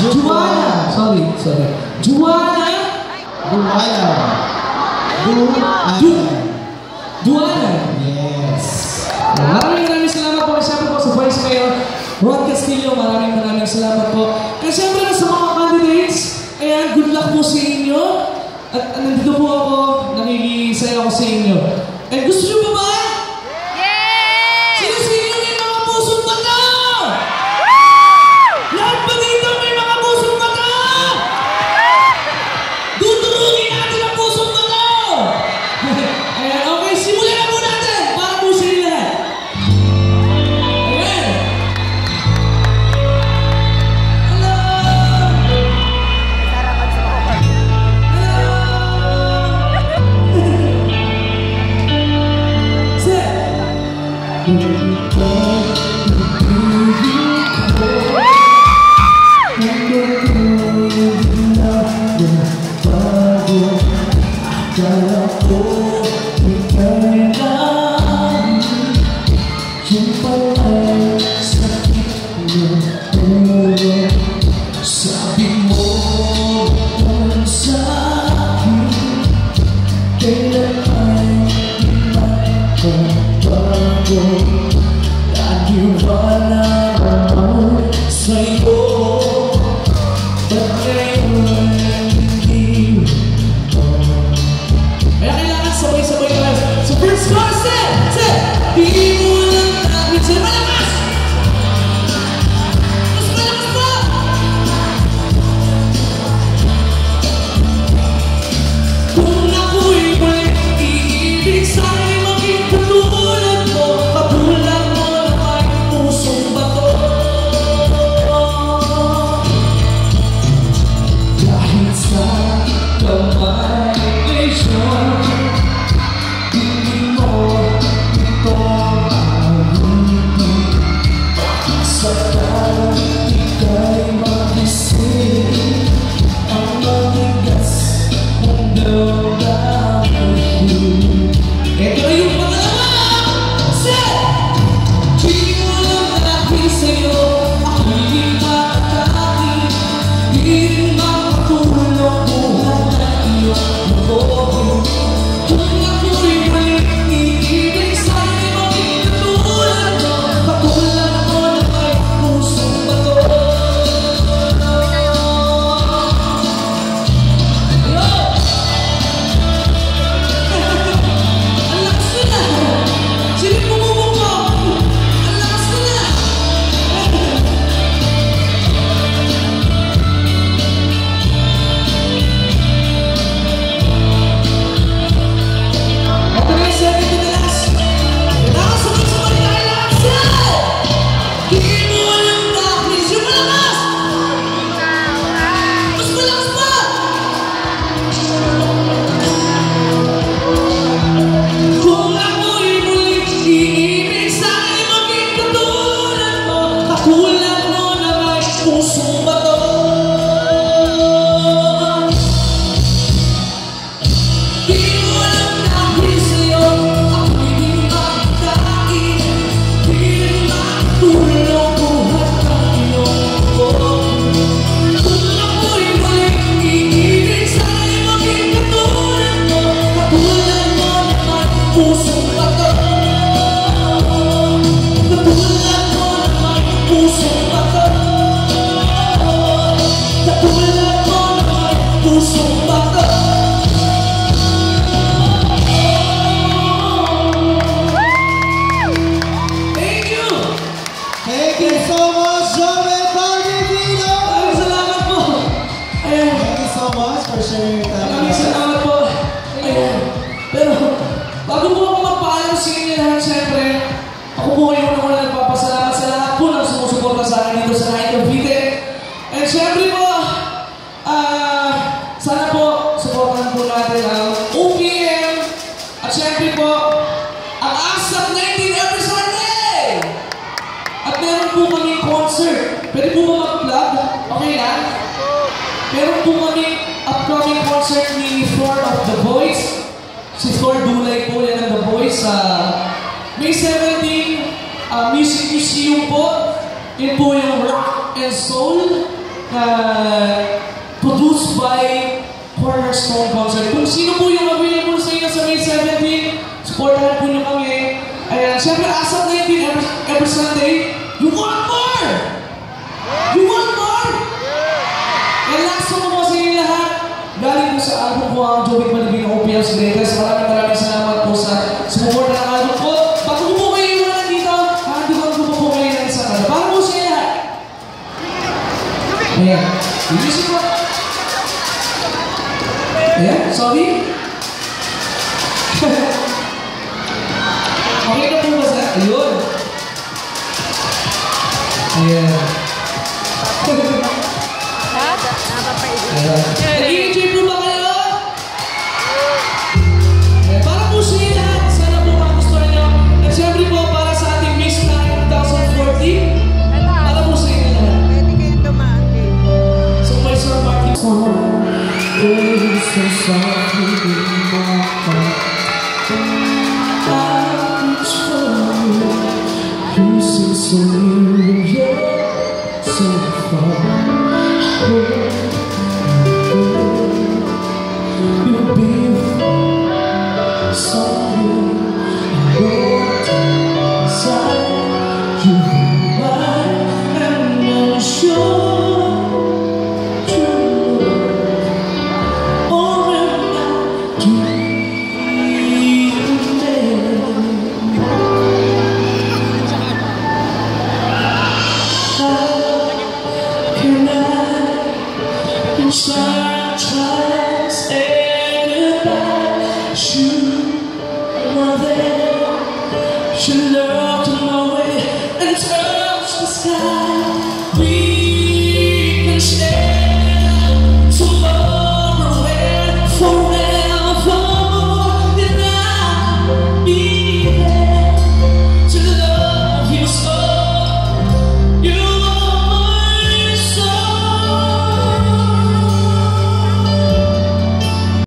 Juana. Sorry. Juana. Duana. Yes. Maraming salamat po. Siyempre po sa Vice Mayor Ron Castillo. Maraming salamat po. Kaya siyempre sa mga candidates, ayan, good luck po sa inyo. At nandito po ako, nakikisaya ako sa inyo. And gusto nyo ba ba? Yes! Sino sa inyo may mga pusong mata? Lahat ba dito may mga pusong mata? Dudurugin natin ang pusong mata! Ayan, okay, simulan na po natin para po sa inyo lahat. Ayan! Hello! Sabi mo sa akin, kailan ay magbabago? Naniwala naman sa'yo, ba't ngayon hindi mo? Kaya kailangan sabay-sabay tayo. So first chorus, di mo lang namin sa malakas! Mas malakas pa! Kung ako'y balik, iibig sa'yo maging katulad mo, katulad mo na may pusong bato. Dahil sa kamalisyon, hindi mo ito mahinig. Saka ika'y magising, ang magigas mong damdamin. Ito na yung pangalawa! Di mo lang natin sa'yo, ako'y makakati. Di rin makatulong buhat na iyong mabuhin. Kung ako'y balik, iibig sa'yo maging katulad mo, katulad mo na may pusong bato. Ang lakas na! Sino bumubog mo? Ang lakas na! Ito na yung second to the last. Kailangan sabay-sabay tayo lahat sila! Di mo alam bakit yung malakas! Mas malakas pa! Kung ako'y muling iibig sa'yo maging katulad mo, katulad mo na may pusong bato. Di mo alam dahil sa'yo, ako'y di makakain. Di rin makatulong buhat ng iyong buhok. Kung ako'y muling iibig sa'yo maging katulad mo, katulad mo na may pusong bato. Katulad mo na may pusong bato. Katulad mo na may pusong bato. Thank you! Thank you so much, Joel Bardivino! Maraming salamat po! Ayan. Thank you so much for sharing your time. Maraming salamat po. Ayan. Pero, bago po ako magpaalam sa inyo lahat, siyempre, ako po kayo naman nagpapasalamat sa lahat po ng sumusuporta sa akin dito sa Night of Vite. And siyempre po, sana po, supportan po natin ang OPM. At siyempre po, ang ASAP 19 every Sunday! At meron po kami concert. Pwede po ba mag-vlog? Okay lang? Meron po kami upcoming concert ni Thor of The Voice. Si Thor Dulay po yan ng The Voice sa May 17, Music Museum po. Yun po yung rock and soul. produced by Cornerstone Concert. Kung sino po yung available sa inyo sa May 17, supportahan po nyo kami. Ayan, syempre, as of 19, every Sunday, you want more! You want more? Yan last song mo sa inyo lahat. Galing po sa album ko ang Jovic Malibing OPM's Greatest. Maraming salamat po sa support ng album ko. Pag po kayo iwanan dito, handiwan ko po kayo ng isa ka. Para po sa inyo lahat. Ayan. Yung music po. Ayan, sorry. Okay na po ba sa... Ayun. Ayan. Nag-i-enjoy po ba kayo? Para po sa inyo lahat, sana po magustuhan nyo. At syempre po, para sa ating Miss Time 2014, para po sa inyo lahat. Pwede kayo dumaan dito. So may Sir Martin song. Oh, so softly in my heart, I reach for you. You seem so near, yet so far.